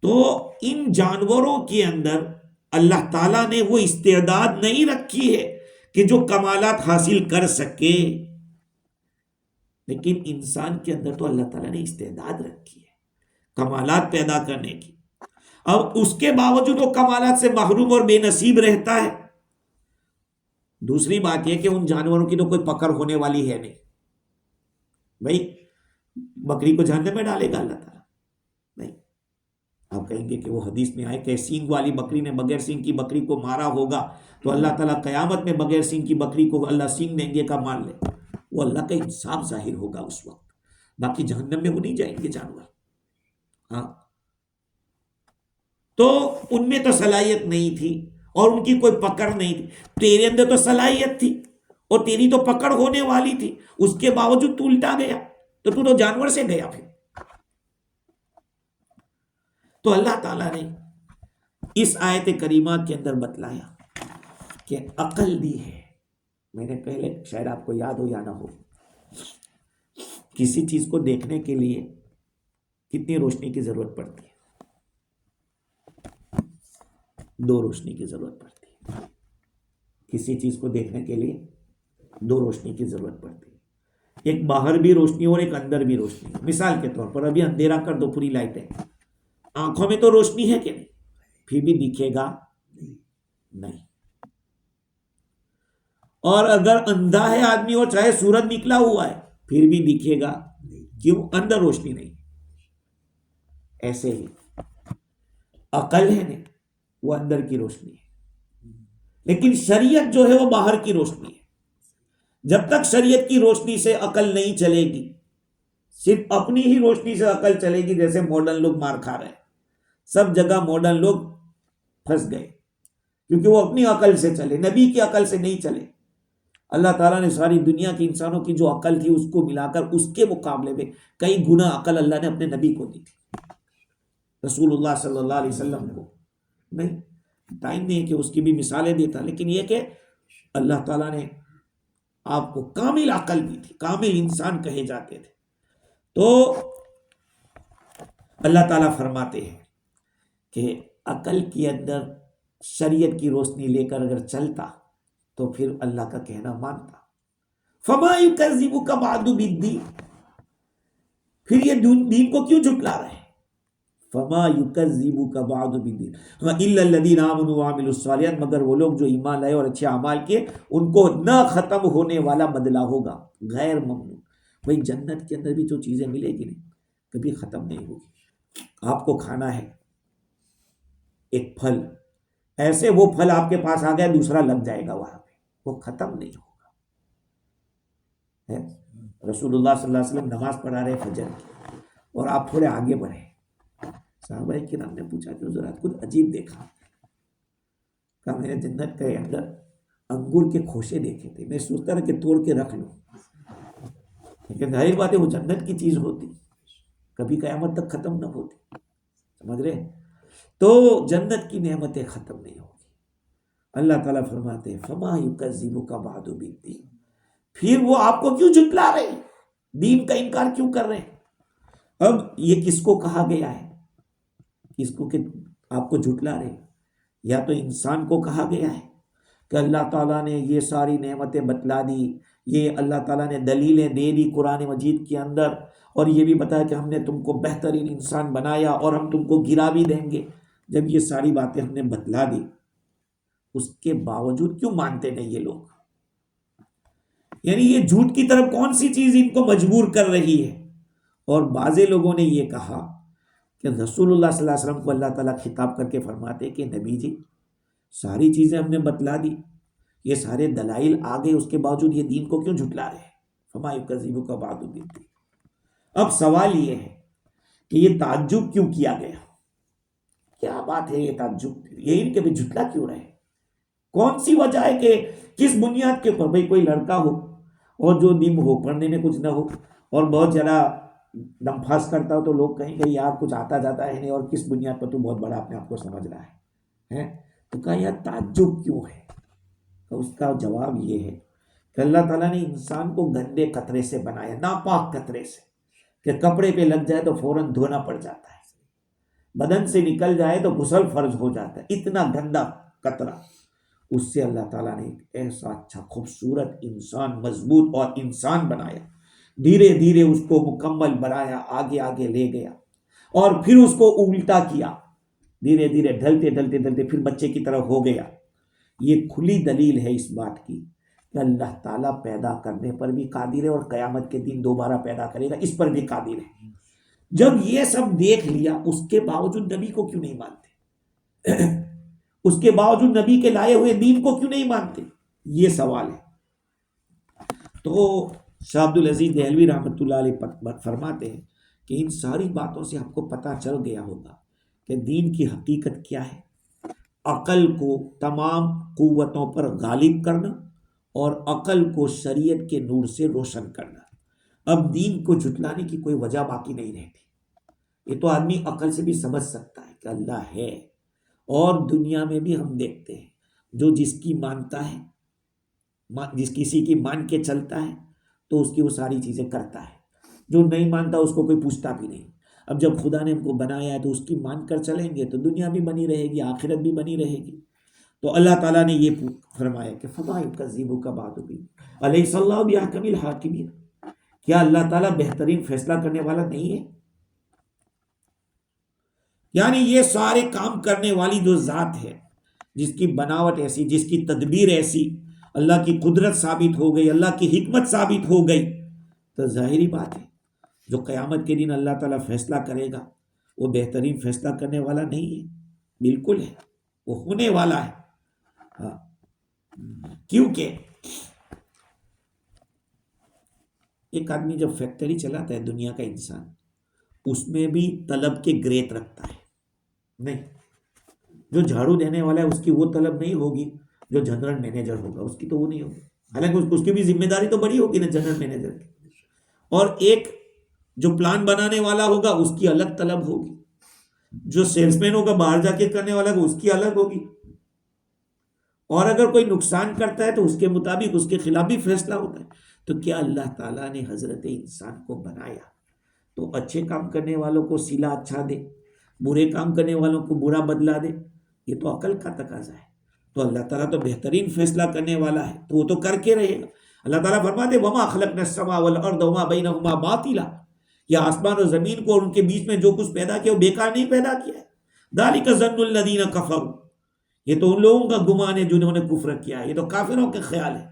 تو ان جانوروں کے اندر اللہ تعالیٰ نے وہ استعداد نہیں رکھی ہے کہ جو کمالات حاصل کر سکے، لیکن انسان کے اندر تو اللہ تعالیٰ نے استعداد رکھی ہے کمالات پیدا کرنے کی. اب اس کے باوجود وہ کمالات سے محروم اور بے نصیب رہتا ہے. دوسری بات یہ کہ ان جانوروں کی تو کوئی پکڑ ہونے والی ہے نہیں. بھائی بکری کو جہنم میں ڈالے گا اللہ تعالیٰ؟ نہیں. آپ کہیں گے کہ وہ حدیث میں آئے کہ سینگ والی بکری نے بغیر سینگ کی بکری کو مارا ہوگا تو اللہ تعالیٰ قیامت میں بغیر سینگ کی بکری کو اللہ سینگ دیں گے کا مار لے. وہ اللہ کا انصاف ظاہر ہوگا اس وقت. باقی جہنم میں وہ نہیں جائیں گے جانور. ہاں، تو ان میں تو صلاحیت نہیں تھی اور ان کی کوئی پکڑ نہیں تھی. تیرے اندر تو صلاحیت تھی اور تیری تو پکڑ ہونے والی تھی، اس کے باوجود تو الٹا گیا، تو جانور سے گیا. پھر تو اللہ تعالیٰ نے اس آیت کریمہ کے اندر بتلایا کہ عقل دی ہے. میں نے پہلے شاید آپ کو یاد ہو یا نہ ہو، کسی چیز کو دیکھنے کے لیے کتنی روشنی کی ضرورت پڑتی ہے؟ 2 روشنی کی ضرورت پڑتی ہے. کسی چیز کو دیکھنے کے لیے 2 روشنی کی ضرورت پڑتی ہے. ایک باہر بھی روشنی اور ایک اندر بھی روشنی. مثال کے طور پر ابھی اندھیرا کر دو پوری لائٹیں، آنکھوں میں تو روشنی ہے کہ نہیں؟ پھر بھی دکھے گا نہیں. اور اگر اندھا ہے آدمی اور چاہے سورج نکلا ہوا ہے پھر بھی دکھے گا. کیوں؟ اندر روشنی نہیں. ایسے ہی عقل ہے نا، وہ اندر کی روشنی ہے، لیکن شریعت جو ہے وہ باہر کی روشنی ہے. جب تک شریعت کی روشنی سے عقل نہیں چلے گی، صرف اپنی ہی روشنی سے عقل چلے گی. جیسے ماڈرن لوگ مار کھا رہے ہیں، سب جگہ ماڈرن لوگ پھنس گئے کیونکہ وہ اپنی عقل سے چلے، نبی کی عقل سے نہیں چلے. اللہ تعالیٰ نے ساری دنیا کی انسانوں کی جو عقل تھی اس کو ملا کر اس کے مقابلے میں کئی گنا عقل اللہ نے اپنے نبی کو دی تھی، رسول اللہ صلی اللہ علیہ وسلم کو. نہیں ٹائم نہیں ہے کہ اس کی بھی مثالیں دیتا، لیکن یہ کہ اللہ تعالیٰ نے آپ کو کامل عقل دی تھی، کامل انسان کہے جاتے تھے. تو اللہ تعالیٰ فرماتے ہیں کہ عقل کے اندر شریعت کی روشنی لے کر اگر چلتا تو پھر اللہ کا کہنا مانتا. فما یکذبک بعد بالدین، پھر یہ دین کو کیوں جھٹلا رہے ہیں؟ فما یکذبک بعد بالدین الا الذین آمنوا وعملوا الصالحات، مگر وہ لوگ جو ایمان لائے اور اچھے اعمال کیے ان کو نہ ختم ہونے والا بدلہ ہوگا، غیر ممنون. بھائی جنت کے اندر بھی جو چیزیں ملے گی نہیں کبھی ختم نہیں ہوگی. آپ کو کھانا ہے ایک پھل، ایسے وہ پھل آپ کے پاس آ گیا دوسرا لگ جائے گا وہاں پہ، وہ ختم نہیں ہوگا. رسول اللہ صلی اللہ علیہ وسلم نماز پڑھا رہے فجر کی اور آپ تھوڑے آگے بڑھے. صحابہ کرام نے پوچھا کہ حضرات کچھ عجیب دیکھا. کہا میں نے جنت کے اندر انگور کے کھوشے دیکھے تھے، میں سوچتا رہا کہ توڑ کے رکھ لوں، لیکن ظاہر بات ہے وہ جنت کی چیز ہوتی، کبھی قیامت تک ختم نہ ہوتی. سمجھ رہے؟ تو جنت کی نعمتیں ختم نہیں ہوگی. اللہ تعالیٰ فرماتے ہیں فما یکذبک بعد بالدین، پھر وہ آپ کو کیوں جھٹلا رہے ہیں، دین کا انکار کیوں کر رہے ہیں؟ اب یہ کس کو کہا گیا ہے؟ کس کو کہ آپ کو جھٹلا رہے ہیں؟ یا تو انسان کو کہا گیا ہے کہ اللہ تعالیٰ نے یہ ساری نعمتیں بتلا دی، یہ اللہ تعالیٰ نے دلیلیں دے دی قرآن مجید کے اندر، اور یہ بھی بتایا کہ ہم نے تم کو بہترین انسان بنایا اور ہم تم کو گرا بھی دیں گے. جب یہ ساری باتیں ہم نے بتلا دی اس کے باوجود کیوں مانتے نہیں یہ لوگ؟ یعنی یہ جھوٹ کی طرف کون سی چیز ان کو مجبور کر رہی ہے؟ اور بعض لوگوں نے یہ کہا کہ رسول اللہ صلی اللہ علیہ وسلم کو اللہ تعالیٰ خطاب کر کے فرماتے کہ نبی جی ساری چیزیں ہم نے بتلا دی، یہ سارے دلائل آ گئے، اس کے باوجود یہ دین کو کیوں جھٹلا رہے ہیں؟ فما یکذبک بعد بالدین۔ اب سوال یہ ہے کہ یہ تعجب کیوں کیا گیا؟ کیا بات ہے یہ تعجب؟ یہ ان کے بھی جھٹلا کیوں رہے؟ کون سی وجہ ہے کہ کس بنیاد کے اوپر؟ بھائی کوئی لڑکا ہو اور جو نیم ہو، پڑھنے میں کچھ نہ ہو اور بہت ذرا دم پھاس کرتا ہو تو لوگ کہیں کہ یار کچھ آتا جاتا ہے نہیں، اور کس بنیاد پر تو بہت بڑا اپنے آپ کو سمجھ رہا ہے؟ تو کہا یار تعجب کیوں ہے؟ تو اس کا جواب یہ ہے کہ اللہ تعالیٰ نے انسان کو گندے قطرے سے بنایا، ناپاک قطرے سے، کہ کپڑے پہ لگ جائے تو فوراً دھونا پڑ جاتا ہے، بدن سے نکل جائے تو غسل فرض ہو جاتا ہے، اتنا گندا قطرہ۔ اس سے اللہ تعالیٰ نے ایک ایسا اچھا خوبصورت انسان، مضبوط اور انسان بنایا، دھیرے دھیرے اس کو مکمل بنایا، آگے آگے لے گیا، اور پھر اس کو الٹا کیا، دھیرے دھیرے ڈھلتے ڈھلتے ڈھلتے پھر بچے کی طرف ہو گیا۔ یہ کھلی دلیل ہے اس بات کی کہ اللہ تعالیٰ پیدا کرنے پر بھی قادر ہے اور قیامت کے دن دوبارہ پیدا کرے گا، اس پر بھی قادر ہے۔ جب یہ سب دیکھ لیا، اس کے باوجود نبی کو کیوں نہیں مانتے؟ اس کے باوجود نبی کے لائے ہوئے دین کو کیوں نہیں مانتے؟ یہ سوال ہے۔ تو شاہ عبد العزیز دہلوی رحمۃ اللہ علیہ فرماتے ہیں کہ ان ساری باتوں سے آپ کو پتہ چل گیا ہوگا کہ دین کی حقیقت کیا ہے۔ عقل کو تمام قوتوں پر غالب کرنا اور عقل کو شریعت کے نور سے روشن کرنا۔ اب دین کو جھٹلانے کی کوئی وجہ باقی نہیں رہتی۔ یہ تو آدمی عقل سے بھی سمجھ سکتا ہے کہ اللہ ہے، اور دنیا میں بھی ہم دیکھتے ہیں جو جس کی مانتا ہے، جس کسی کی مان کے چلتا ہے تو اس کی وہ ساری چیزیں کرتا ہے، جو نہیں مانتا اس کو کوئی پوچھتا بھی نہیں۔ اب جب خدا نے ہم کو بنایا ہے تو اس کی مان کر چلیں گے تو دنیا بھی بنی رہے گی، آخرت بھی بنی رہے گی۔ تو اللہ تعالیٰ نے یہ فرمایا کہ فما یکذبک بعد بالدین الیس اللہ باحکم الحاکمین۔ کیا اللہ تعالیٰ بہترین فیصلہ کرنے والا نہیں ہے؟ یعنی یہ سارے کام کرنے والی جو ذات ہے، جس کی بناوٹ ایسی، جس کی تدبیر ایسی، اللہ کی قدرت ثابت ہو گئی، اللہ کی حکمت ثابت ہو گئی، تو ظاہری بات ہے جو قیامت کے دن اللہ تعالیٰ فیصلہ کرے گا وہ بہترین فیصلہ کرنے والا نہیں ہے؟ بالکل ہے، وہ ہونے والا ہے۔ ہاں، کیونکہ ایک آدمی جب فیکٹری چلاتا ہے، دنیا کا انسان، اس میں بھی طلب کے گریٹ رکھتا ہے۔ نہیں، جو جھاڑو دینے والا ہے اس کی وہ طلب نہیں ہوگی جو جنرل مینیجر ہوگا، اس کی تو وہ نہیں ہوگی، حالانکہ اس کی بھی ذمہ داری تو بڑی ہوگی نا جنرل مینیجر کی۔ اور ایک جو پلان بنانے والا ہوگا اس کی الگ طلب ہوگی، جو سیلس مین ہوگا باہر جا کے کرنے والا ہوگا اس کی الگ ہوگی، اور اگر کوئی نقصان کرتا ہے تو اس کے مطابق اس کے خلاف بھی فیصلہ ہوتا ہے۔ تو کیا اللہ تعالیٰ نے حضرت انسان کو بنایا تو اچھے کام کرنے والوں کو صلہ اچھا دے، برے کام کرنے والوں کو برا بدلا دے؟ یہ تو عقل کا تقاضا ہے۔ تو اللہ تعالیٰ تو بہترین فیصلہ کرنے والا ہے تو وہ تو کر کے رہے گا۔ اللہ تعالیٰ فرماتے وما خلقنا السماء والارض وما بینہما باطلا، یہ آسمان اور زمین کو اور ان کے بیچ میں جو کچھ پیدا کیا وہ بیکار نہیں پیدا کیا ہے۔ ذالک ظن الذین کفروا، یہ تو ان لوگوں کا گمان ہے جنہوں نے کفر کیا ہے، یہ تو کافروں کے خیال ہے۔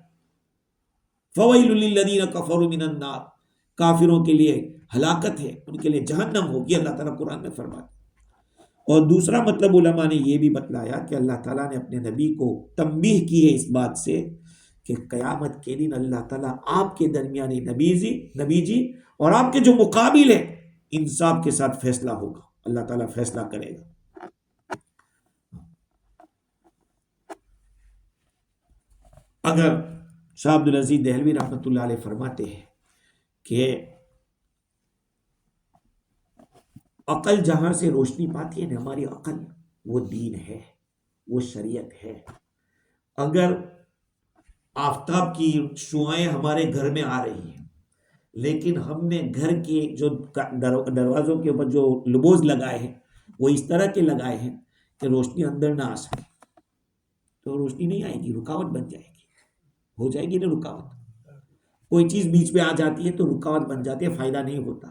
فویل للذین کفروا من النار، کافروں کے لیے ہلاکت ہے، ان کے لیے جہنم ہوگی، اللہ تعالیٰ قرآن میں فرماتا ہے۔ اور دوسرا مطلب علماء نے یہ بھی بتلایا کہ اللہ تعالیٰ نے اپنے نبی کو تنبیہ کی ہے اس بات سے کہ قیامت کے دن اللہ تعالیٰ آپ کے درمیانی نبی جی اور آپ کے جو مقابل ہیں انصاف کے ساتھ فیصلہ ہوگا، اللہ تعالیٰ فیصلہ کرے گا۔ اگر شاہ عبد العزیز دہلوی رحمۃ اللہ علیہ فرماتے ہیں کہ عقل جہاں سے روشنی پاتی ہے نا، ہماری عقل، وہ دین ہے، وہ شریعت ہے۔ اگر آفتاب کی شعاعیں ہمارے گھر میں آ رہی ہیں لیکن ہم نے گھر کے جو دروازوں کے اوپر جو لبوز لگائے ہیں وہ اس طرح کے لگائے ہیں کہ روشنی اندر نہ آ سکے، تو روشنی نہیں آئے گی، رکاوٹ بن جائے گی، ہو جائے گی نا رکاوٹ۔ کوئی چیز بیچ میں آ جاتی ہے تو رکاوٹ بن جاتی ہے، فائدہ نہیں ہوتا۔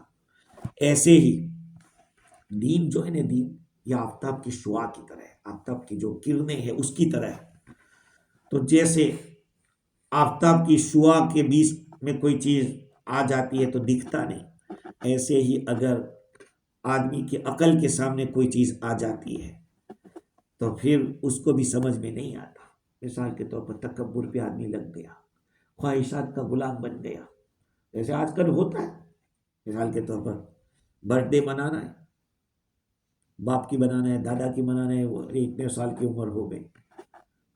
ایسے ہی دین جو ہے نا، دین یہ آفتاب کی شعاع کی طرح ہے، آفتاب کی جو کرنیں ہیں اس کی طرح ہے۔ تو جیسے آفتاب کی شعاع کے بیچ میں کوئی چیز آ جاتی ہے تو دکھتا نہیں، ایسے ہی اگر آدمی کی عقل کے سامنے کوئی چیز آ جاتی ہے تو پھر اس کو بھی سمجھ میں نہیں آتا. مثال کے طور پر تکبر پہ آدمی لگ گیا، خواہشات کا غلام بن گیا، جیسے آج کل ہوتا ہے. مثال کے طور پر برتھ ڈے منانا ہے، باپ کی منانا ہے، دادا کی منانا ہے، وہ اتنے سال کی عمر ہو گئی،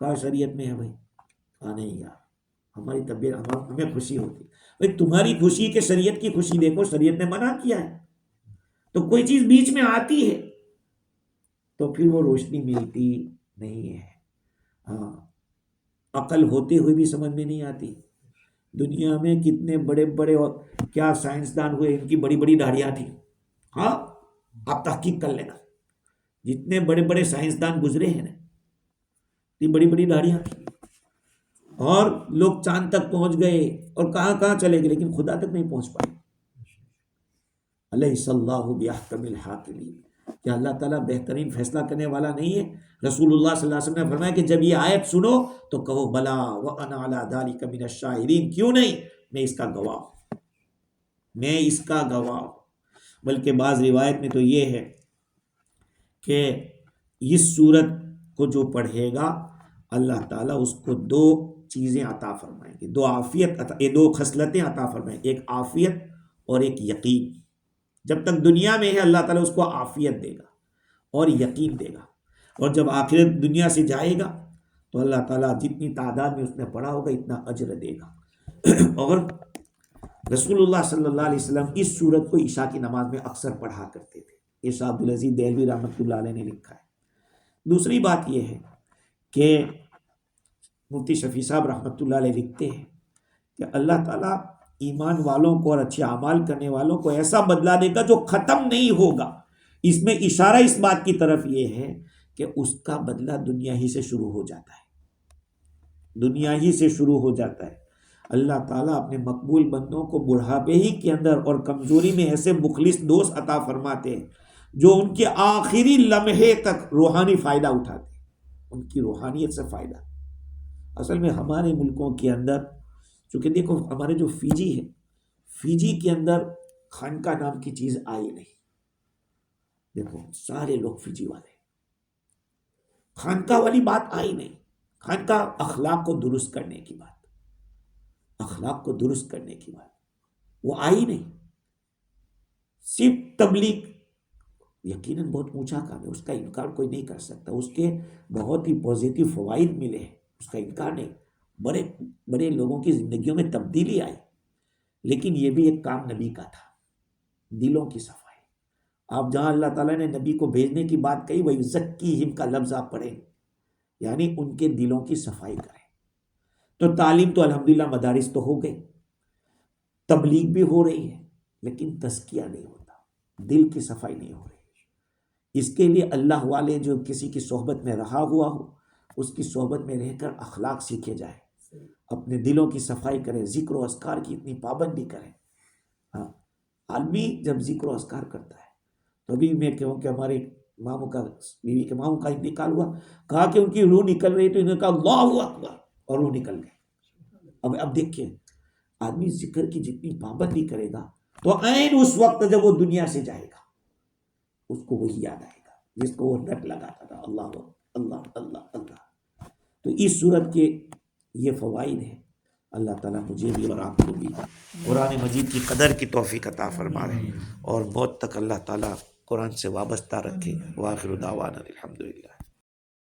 کہا شریعت میں ہے بھائی. کہا نہیں یار، ہماری طبیعت ہمیں خوشی ہوتی. بھائی تمہاری خوشی کہ شریعت کی خوشی دیکھو، شریعت نے منع کیا ہے. تو کوئی چیز بیچ میں آتی ہے تو پھر وہ روشنی ملتی نہیں ہے. ہاں، عقل ہوتے ہوئے بھی سمجھ میں نہیں آتی. دنیا میں کتنے بڑے بڑے اور کیا سائنسدان ہوئے، ان کی بڑی بڑی داڑھیاں تھیں. ہاں، آپ تحقیق کر لینا، جتنے بڑے بڑے سائنسدان گزرے ہیں نا، اتنی بڑی بڑی داڑھیاں تھیں، اور لوگ چاند تک پہنچ گئے اور کہاں کہاں چلے گئے، لیکن خدا تک نہیں پہنچ پائے. الیس اللہ باحکم الحاکمین، کیا اللہ تعالیٰ بہترین فیصلہ کرنے والا نہیں ہے؟ رسول اللہ صلی اللہ علیہ وسلم نے فرمایا کہ جب یہ آیت سنو تو کہو بلا وانا علی ذلک من الشاہدین، کیوں نہیں، میں اس کا گواہ ہوں، میں اس کا گواہ ہوں. بلکہ بعض روایت میں تو یہ ہے کہ اس سورت کو جو پڑھے گا اللہ تعالیٰ اس کو دو چیزیں عطا فرمائیں گے، دو خصلتیں عطا فرمائیں گے، ایک عافیت اور ایک یقین. جب تک دنیا میں ہے اللہ تعالیٰ اس کو عافیت دے گا اور یقین دے گا، اور جب آخرت دنیا سے جائے گا تو اللہ تعالیٰ جتنی تعداد میں اس نے پڑھا ہوگا اتنا اجر دے گا. اور رسول اللہ صلی اللہ علیہ وسلم اس سورت کو عشاء کی نماز میں اکثر پڑھا کرتے تھے. یہ شاہ عبدالعزیز دہلوی رحمۃ اللہ علیہ نے لکھا ہے. دوسری بات یہ ہے کہ مفتی شفیع صاحب رحمۃ اللہ علیہ لکھتے ہیں کہ اللہ تعالیٰ ایمان والوں کو اور اچھے اعمال کرنے والوں کو ایسا بدلہ دے گا جو ختم نہیں ہوگا. اس میں اشارہ اس بات کی طرف یہ ہے کہ اس کا بدلہ دنیا ہی سے شروع ہو جاتا ہے، دنیا ہی سے شروع ہو جاتا ہے. اللہ تعالیٰ اپنے مقبول بندوں کو بڑھاپے ہی کے اندر اور کمزوری میں ایسے مخلص دوست عطا فرماتے ہیں جو ان کے آخری لمحے تک روحانی فائدہ اٹھاتے ہیں، ان کی روحانیت سے فائدہ. اصل میں ہمارے ملکوں کے اندر چونکہ دیکھو ہمارے جو فیجی ہے، فیجی کے اندر خانقاہ نام کی چیز آئی نہیں. دیکھو سارے لوگ فیجی والے، خانقاہ والی بات آئی نہیں. خانقاہ اخلاق کو درست کرنے کی بات، اخلاق کو درست کرنے کی بات وہ آئی نہیں. صرف تبلیغ یقیناً بہت اونچا کام ہے، اس کا انکار کوئی نہیں کر سکتا، اس کے بہت ہی پازیٹیو فوائد ملے ہیں، اس کا انکار نہیں. بڑے بڑے لوگوں کی زندگیوں میں تبدیلی آئی، لیکن یہ بھی ایک کام نبی کا تھا، دلوں کی صفائی. آپ جہاں اللہ تعالیٰ نے نبی کو بھیجنے کی بات کہی وہی زکیہم کا لفظ آپ پڑھیں، یعنی ان کے دلوں کی صفائی کریں. تو تعلیم تو الحمدللہ مدارس تو ہو گئی، تبلیغ بھی ہو رہی ہے، لیکن تزکیہ نہیں ہوتا، دل کی صفائی نہیں ہو رہی. اس کے لیے اللہ والے جو کسی کی صحبت میں رہا ہوا ہو اس کی صحبت میں رہ کر اخلاق سیکھے جائیں، اپنے دلوں کی صفائی کریں، ذکر و اذکار کی اتنی پابندی کریں. ہاں، آدمی جب ذکر و اذکار کرتا ہے تو ابھی میں کہوں کہ ہمارے ماموں کا بیوی کے ماموں کا انتقال ہوا، کہا کہ ان کی روح نکل رہی تو انہوں نے کہا اللہ اکبر اور روح نکل گئی. اب دیکھیں آدمی ذکر کی جتنی پابندی کرے گا تو عین اس وقت جب وہ دنیا سے جائے گا اس کو وہی یاد آئے گا جس کو وہ رٹ لگاتا تھا، اللہ اللہ اللہ اللہ. تو اس صورت کے یہ فوائد ہیں. اللہ تعالیٰ مجھے بھی اور آپ کو بھی قرآن مجید کی قدر کی توفیق عطا فرمائے اور موت تک اللہ تعالیٰ قرآن سے وابستہ رکھے. وآخر دعوانا الحمدللہ.